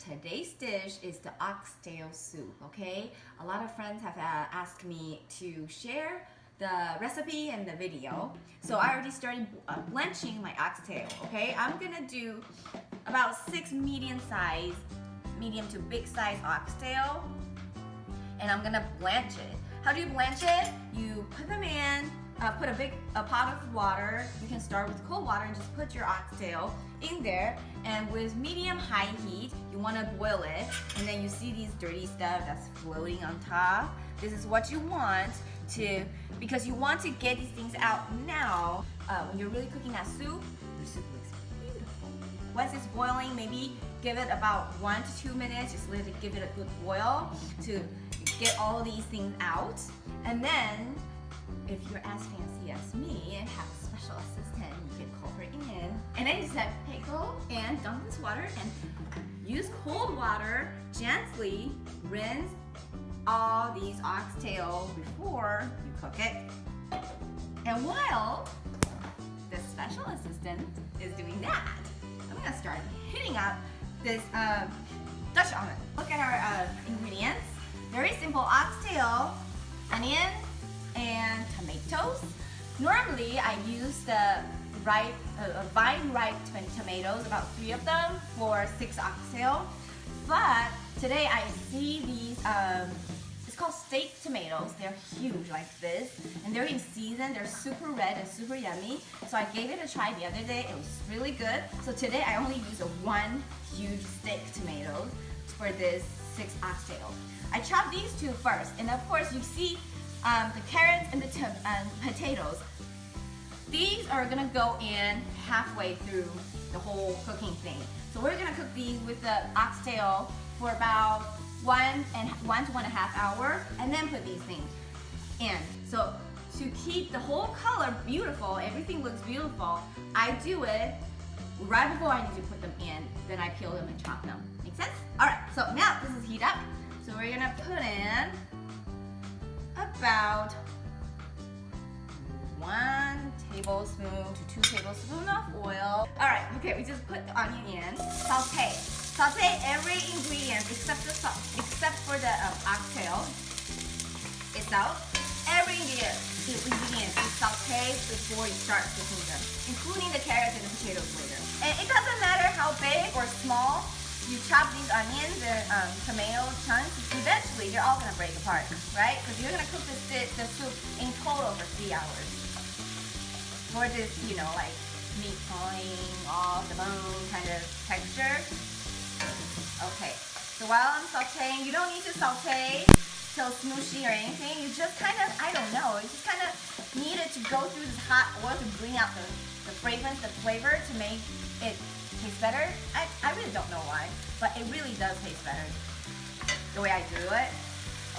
today's dish is the oxtail soup, okay? A lot of friends have asked me to share the recipe and the video. So I already started blanching my oxtail, okay? I'm gonna do about 6 medium to big size oxtail, and I'm gonna blanch it. How do you blanch it? You put them in, put a pot of water. You can start with cold water and just put your oxtail in there, and with medium-high heat, you want to boil it, and then you see these dirty stuff that's floating on top. This is what you want to, because you want to get these things out now. When you're really cooking that soup, the soup looks beautiful. Once it's boiling, maybe give it about 1 to 2 minutes, just let it give it a good boil to get all these things out. And then, if you're as fancy as me and have a special assistant, you can call her in. And then you just have pickle and dump this water and use cold water, gently rinse all these oxtail before you cook it. And while the special assistant is doing that, I'm gonna start heating up this Dutch oven. Look at our ingredients. Very simple: oxtail, onion, and tomatoes. Normally I use the vine-ripe tomatoes, about 3 of them for 6 oxtail. But today I see these, it's called steak tomatoes. They're huge like this, and they're in season. They're super red and super yummy. So I gave it a try the other day. It was really good. So today I only use 1 huge steak tomatoes for this 6 oxtail. I chop these 2 first, and of course you see the carrots and the potatoes. These are gonna go in halfway through the whole cooking thing. So we're gonna cook these with the oxtail for about 1 to 1.5 hours, and then put these things in. So to keep the whole color beautiful, everything looks beautiful, I do it right before I need to put them in. Then I peel them and chop them. Make sense? All right. So now this is heat up. So we're gonna put in about 1 tablespoon to 2 tablespoons of oil. All right, okay, we just put the onion in. Sauté. Sauté every ingredient except for the oxtail itself. Every ingredient is sauté before you start cooking them, including the carrots and the potatoes later. And it doesn't matter how big or small you chop these onions and tomato chunks, eventually they're all gonna break apart, right? Because you're gonna cook the soup in total for 3 hours. For this, you know, like meat falling off the bone kind of texture. Okay, so while I'm sauteing, you don't need to saute till smooshy or anything. You just kind of, I don't know, you just kind of need it to go through this hot oil to bring out the fragrance, the flavor, to make it taste better. I really don't know why, but it really does taste better the way I do it.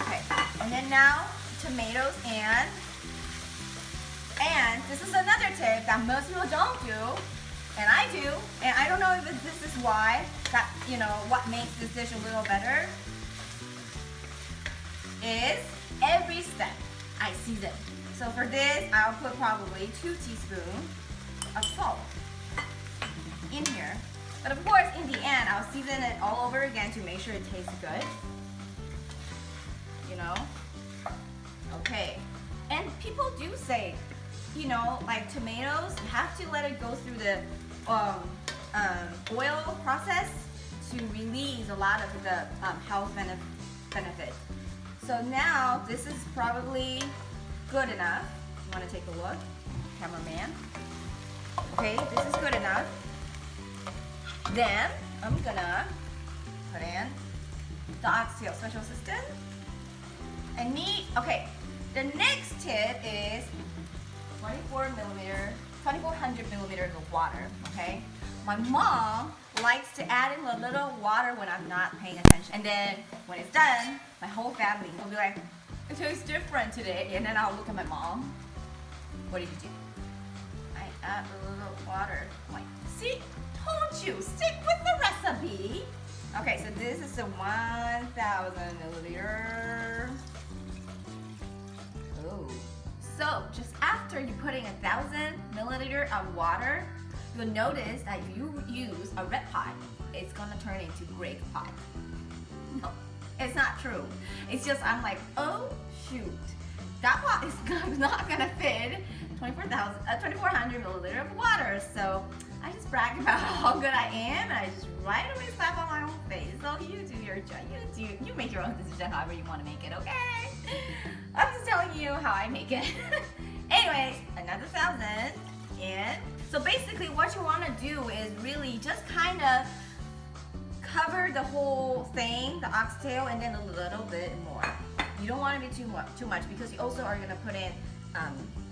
Okay, and then now tomatoes, and this is another tip that most people don't do, and I do, and I don't know if this is why, that, you know, what makes this dish a little better, is every step I season. So for this, I'll put probably 2 teaspoons of salt in here. But of course, in the end, I'll season it all over again to make sure it tastes good. You know? Okay. And people do say, you know, like tomatoes, you have to let it go through the oil process to release a lot of the health benefit. So now, this is probably good enough. You want to take a look, cameraman? Okay, this is good enough. Then I'm gonna put in the oxtail, special assistant. And okay, the next tip is 2400 millimeters of water, okay? My mom likes to add in a little water when I'm not paying attention. And then when it's done, my whole family will be like, it tastes different today. And then I'll look at my mom. What did you do? I add a little water. I'm like, see? Told you, stick with the recipe. Okay, so this is the 1,000 milliliter. Oh. So just after you put in 1,000 milliliter of water, you'll notice that you use a red pot. it's gonna turn into great pot. No, it's not true. It's just I'm like, oh shoot, that pot is not gonna fit 2,400 milliliters of water. So I just brag about how good I am, and I just right away slap on my own face. So you do your job. You make your own decision however you want to make it, okay? I'm just telling you how I make it. Anyways, another 1,000, and so basically what you want to do is really just kind of cover the whole thing, the oxtail, and then a little bit more. You don't want to be too much because you also are going to put in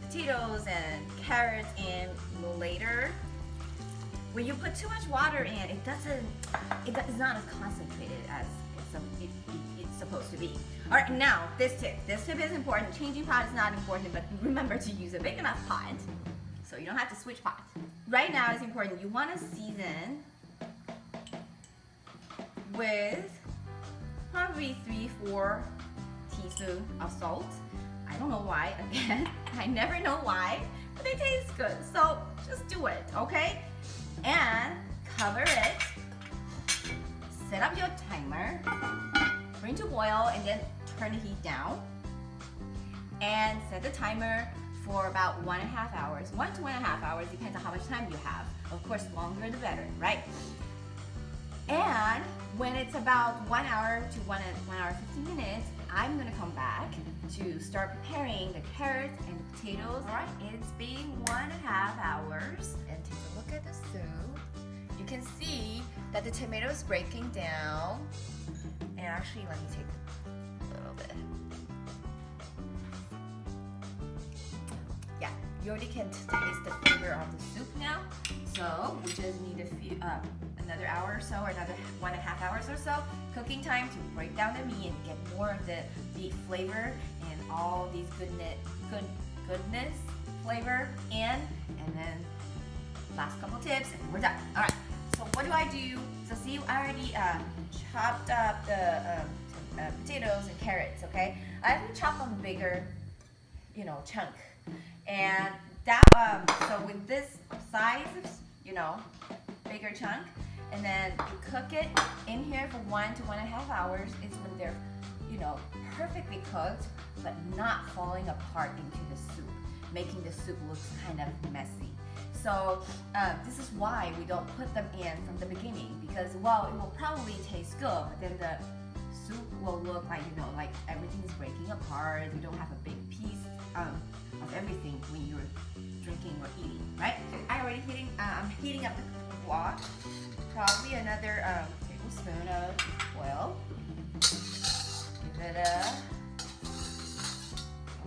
potatoes and carrots in later. When you put too much water in, it's not as concentrated as it's supposed to be. All right, now this tip is important. Changing pot is not important, but remember to use a big enough pot so you don't have to switch pots. Right now it's important. You want to season with probably 3-4 teaspoons of salt. I don't know why, again, I never know why, but they taste good, so just do it, okay? And cover it, set up your timer, bring to boil, and then turn the heat down, and set the timer for about 1.5 hours. 1 to 1.5 hours, depends on how much time you have. Of course, longer the better, right? And when it's about 1 hour to 1 hour 15 minutes, I'm gonna come back to start preparing the carrots and the potatoes. All right, it's been 1.5 hours, and take a look at the soup. You can see that the tomato is breaking down. And actually, let me take a little bit. Yeah, you already can taste the flavor of the soup now. So we just need another hour or so, or another 1.5 hours or so cooking time to break down the meat and get more of the beef flavor and all these goodness flavor in. And then last couple tips, and we're done. All right. So what do I do? So see, I already chopped up the potatoes and carrots. Okay, I have to chop them bigger, chunk. And that so with this size, bigger chunk, and then you cook it in here for 1 to 1.5 hours. Is when they're, perfectly cooked, but not falling apart into the soup, making the soup look kind of messy. So this is why we don't put them in from the beginning, because while it will probably taste good, but then the soup will look like, like everything is breaking apart. You don't have a big piece of everything when you're drinking or eating, right? I'm heating up the wok. Probably another tablespoon of oil. Give it a...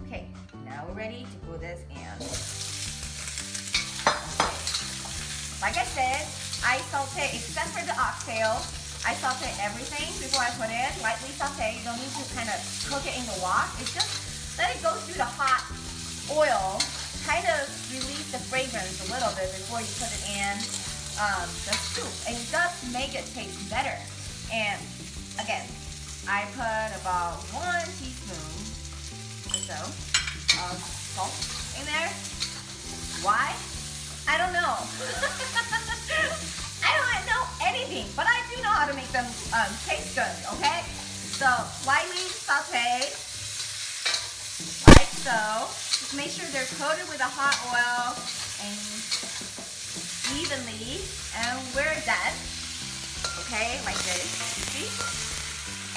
Okay, now we're ready to put this in. Like I said, I saute, except for the oxtail, I saute everything before I put it. Lightly saute. You don't need to kind of cook it in the wok. It's just let it go through the hot oil, kind of release the fragrance a little bit before you put it in the soup. And it does make it taste better. And again, I put about 1 teaspoon or so of salt in there. Why? I don't know. I don't know anything, but I do know how to make them taste good, okay? So, lightly saute, like so. Just make sure they're coated with the hot oil and evenly, and we're done. Okay, like this, see?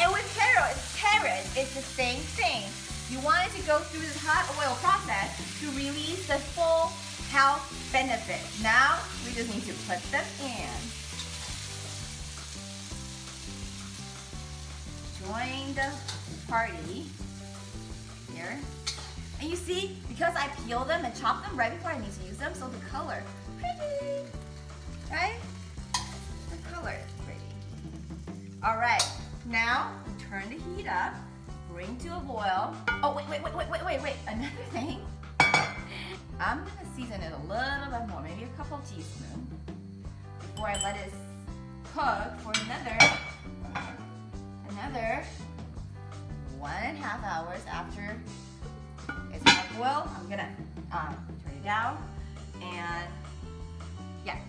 And with carrot, it's the same thing. You want it to go through this hot oil process to release the full health benefit. Now we just need to put them in. Join the party here. And you see, because I peel them and chop them right before I need to use them, so the color, pretty, right? The color is pretty. All right, now we turn the heat up, bring to a boil. Oh, wait, another thing. I'm gonna season it a little bit more, maybe a couple teaspoons, before I let it cook for another 1.5 hours after it's half boiled. I'm gonna turn it down and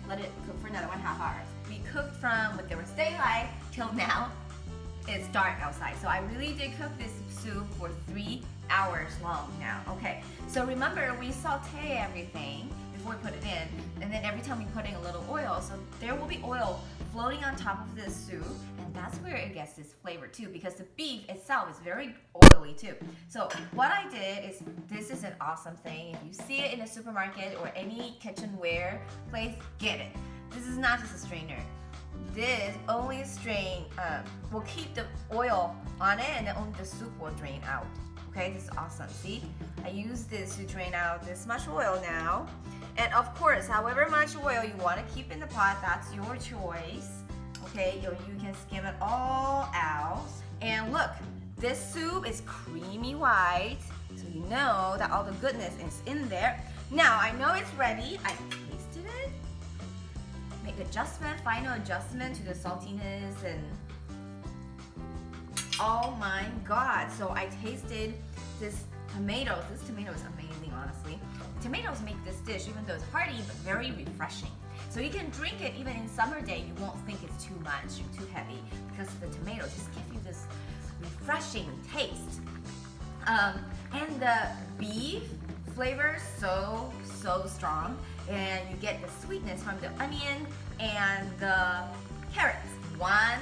let it cook for another 1.5 hours. we cooked from when there was daylight till now it's dark outside. So I really did cook this soup for 3 hours long now. Okay, so remember we saute everything before we put it in, and then every time we put in a little oil, so there will be oil floating on top of this soup, and that's where it gets this flavor too, because the beef itself is very oily too. So what I did is, this is an awesome thing. If you see it in a supermarket or any kitchenware place, get it. This is not just a strainer. This only strain will keep the oil on it, and then only the soup will drain out. Okay, this is awesome. See, I use this to drain out this much oil now. And of course, however much oil you want to keep in the pot, that's your choice. Okay, you can skim it all out. And look, this soup is creamy white, so you know that all the goodness is in there. Now, I know it's ready. I tasted it. Make adjustment, final adjustment to the saltiness, and oh my god. So I tasted this tomato. This tomato is amazing, honestly. Tomatoes make this dish, even though it's hearty, but very refreshing. So you can drink it even in summer day. You won't think it's too much or too heavy, because the tomatoes just give you this refreshing taste. And the beef flavor so strong, and you get the sweetness from the onion and the carrots. One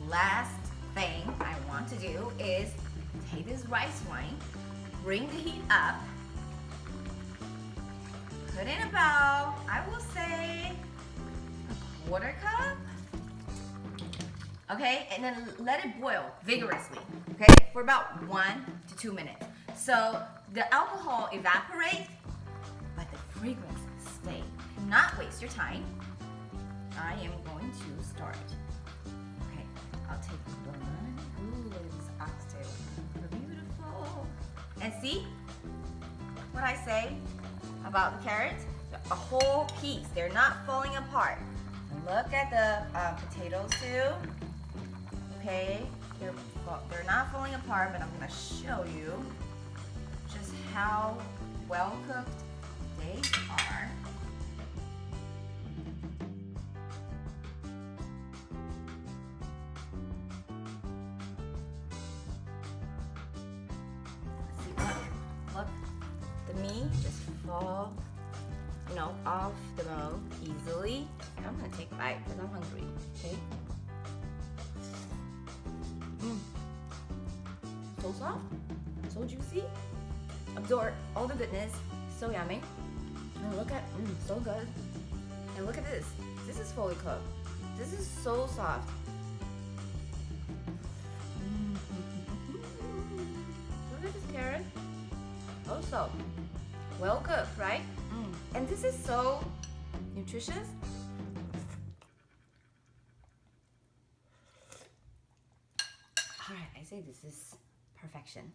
last thing I want to do is take this rice wine, bring the heat up, put in about, I will say, a 1/4 cup. Okay, and then let it boil vigorously, okay, for about 1 to 2 minutes. So the alcohol evaporates, but the fragrance stays. Do not waste your time. I am going to start. Okay, I'll take one. Ooh, this oxtail, beautiful. And see what I say about the carrots? A whole piece. They're not falling apart. And look at the potatoes too. Okay, they're not falling apart, but I'm gonna show you just how well cooked they are. See, look, the meat just fall, off the bone easily. I'm gonna take a bite because I'm hungry. Okay. So soft, so juicy, absorb all the goodness, so yummy. And look at, so good. And look at this. This is fully cooked. This is so soft. Look at this carrot. Also, well cooked, right? And this is so nutritious. All right, I say this is perfection.